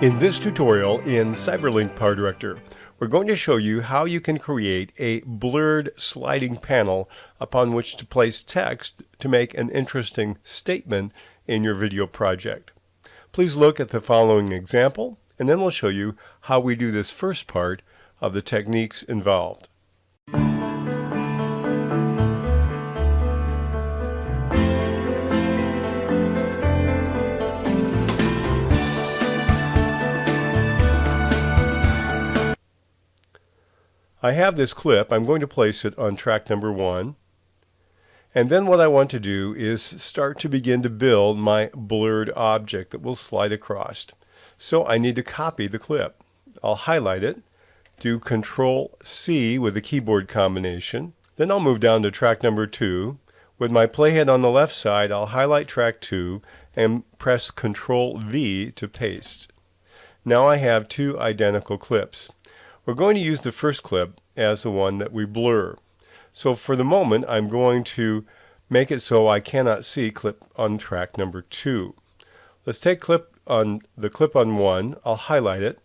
In this tutorial in CyberLink PowerDirector, we're going to show you how you can create a blurred sliding panel upon which to place text to make an interesting statement in your video project. Please look at the following example, and then we'll show you how we do this first part of the techniques involved. I have this clip. I'm going to place it on track number 1. And then what I want to do is start to begin to build my blurred object that will slide across. So I need to copy the clip. I'll highlight it, do Control-C with the keyboard combination. Then I'll move down to track number 2. With my playhead on the left side, I'll highlight track 2 and press Control-V to paste. Now I have two identical clips. We're going to use the first clip as the one that we blur. So for the moment, I'm going to make it so I cannot see clip on track number 2. Let's take the clip on 1. I'll highlight it.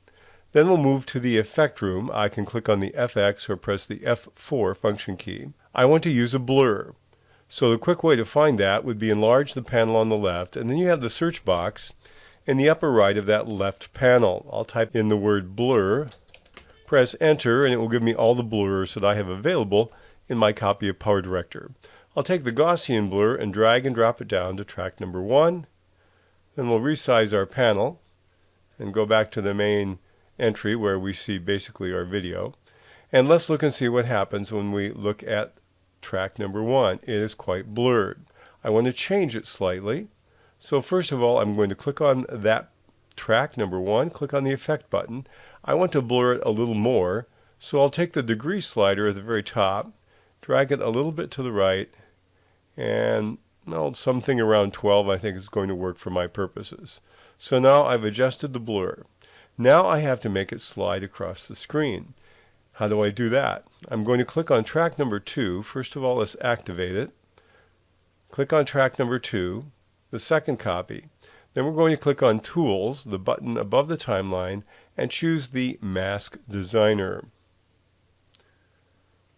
Then we'll move to the effect room. I can click on the FX or press the F4 function key. I want to use a blur. So the quick way to find that would be enlarge the panel on the left, and then you have the search box in the upper right of that left panel. I'll type in the word blur. Press enter and it will give me all the blurs that I have available in my copy of PowerDirector. I'll take the Gaussian blur and drag and drop it down to track number 1. Then we'll resize our panel and go back to the main entry where we see basically our video. And let's look and see what happens when we look at track number 1. It is quite blurred. I want to change it slightly. So first of all, I'm going to click on that track number 1, click on the effect button. I want to blur it a little more, so I'll take the degree slider at the very top, drag it a little bit to the right, and something around 12 I think is going to work for my purposes. So now I've adjusted the blur. Now I have to make it slide across the screen. How do I do that? I'm going to click on track number 2. First of all, let's activate it. Click on track number 2, the second copy. Then we're going to click on Tools, the button above the timeline, and choose the Mask Designer.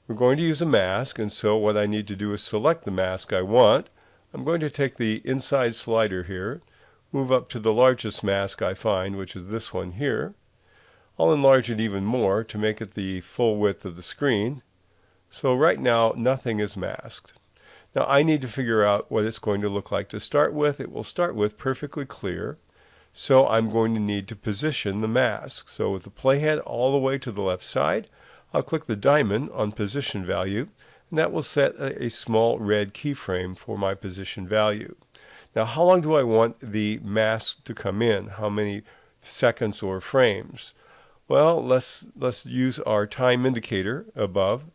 We're going to use a mask, and so what I need to do is select the mask I want. I'm going to take the inside slider here, move up to the largest mask I find, which is this one here. I'll enlarge it even more to make it the full width of the screen. So right now, nothing is masked. Now I need to figure out what it's going to look like to start with. It will start with perfectly clear. So I'm going to need to position the mask. So with the playhead all the way to the left side, I'll click the diamond on position value, and that will set a small red keyframe for my position value. Now how long do I want the mask to come in? How many seconds or frames? Well, let's use our time indicator above.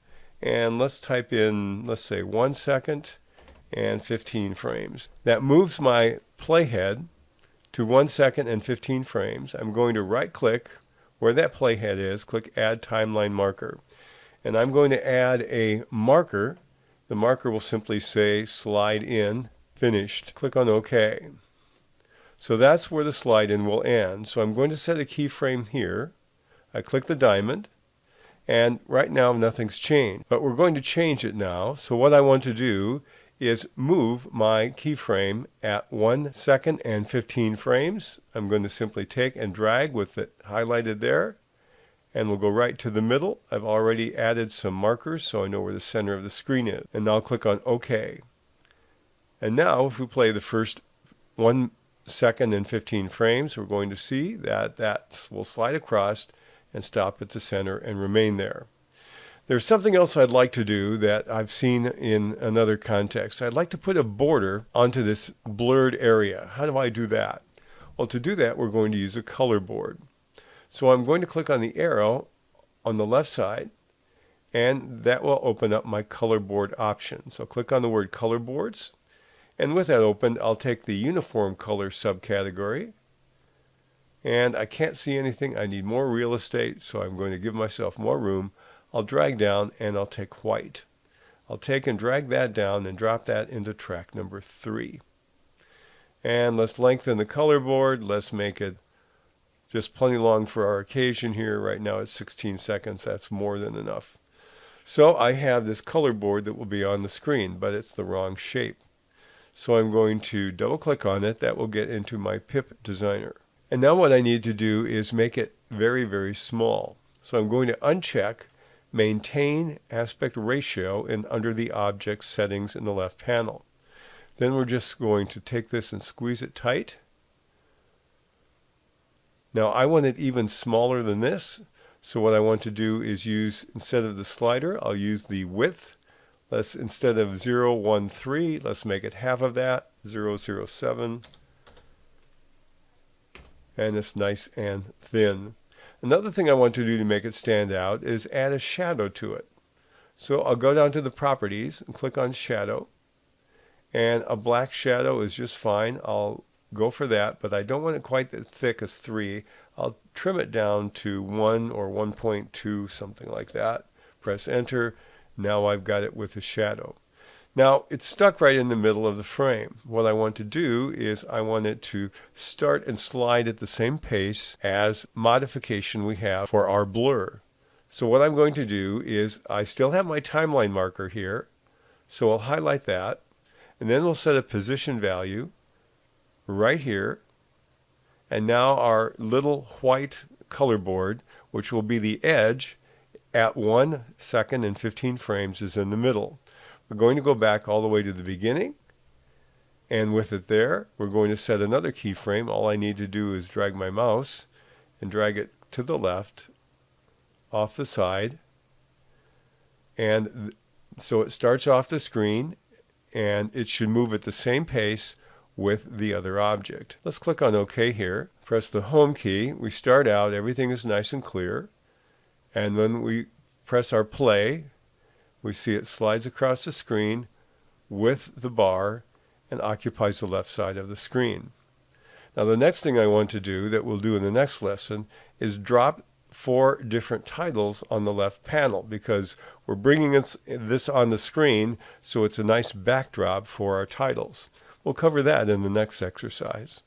And let's type in, let's say 1 second and 15 frames. That moves my playhead to 1 second and 15 frames. I'm going to right click where that playhead is, click Add Timeline Marker. And I'm going to add a marker. The marker will simply say slide in, finished. Click on OK. So that's where the slide in will end. So I'm going to set a keyframe here. I click the diamond. And right now nothing's changed, but we're going to change it now. So what I want to do is move my keyframe at 1 second and 15 frames. I'm going to simply take and drag with it highlighted there, and we'll go right to the middle. I've already added some markers so I know where the center of the screen is. And now I'll click on OK. And now if we play the first 1 second and 15 frames, we're going to see that that will slide across and stop at the center and remain there. There's something else I'd like to do that I've seen in another context. I'd like to put a border onto this blurred area. How do I do that? Well, to do that, we're going to use a color board. So I'm going to click on the arrow on the left side, and that will open up my color board option. So click on the word color boards, and with that opened, I'll take the uniform color subcategory. And I can't see anything. I need more real estate, so I'm going to give myself more room. I'll drag down and I'll take white. I'll take and drag that down and drop that into track number 3. And let's lengthen the color board. Let's make it just plenty long for our occasion here. Right now it's 16 seconds. That's more than enough. So I have this color board that will be on the screen, but it's the wrong shape. So I'm going to double click on it. That will get into my pip designer. And now what I need to do is make it very, very small. So I'm going to uncheck maintain aspect ratio and under the object settings in the left panel. Then we're just going to take this and squeeze it tight. Now I want it even smaller than this. So what I want to do is use, instead of the slider, I'll use the width. Let's, instead of 0.13, let's make it half of that, 0.07. And it's nice and thin. Another thing I want to do to make it stand out is add a shadow to it. So I'll go down to the properties and click on shadow. And a black shadow is just fine. I'll go for that, but I don't want it quite as thick as 3. I'll trim it down to 1 or 1.2, something like that. Press enter. Now I've got it with a shadow. Now it's stuck right in the middle of the frame. What I want to do is I want it to start and slide at the same pace as modification we have for our blur. So what I'm going to do is I still have my timeline marker here. So I'll highlight that. And then we'll set a position value right here. And now our little white color board, which will be the edge at 1 second and 15 frames, is in the middle. We're going to go back all the way to the beginning. And with it there, we're going to set another keyframe. All I need to do is drag my mouse and drag it to the left off the side. And so it starts off the screen, and it should move at the same pace with the other object. Let's click on OK here. Press the home key. We start out, everything is nice and clear. And when we press our play, we see it slides across the screen with the bar and occupies the left side of the screen. Now the next thing I want to do, that we'll do in the next lesson, is drop 4 different titles on the left panel, because we're bringing this on the screen so it's a nice backdrop for our titles. We'll cover that in the next exercise.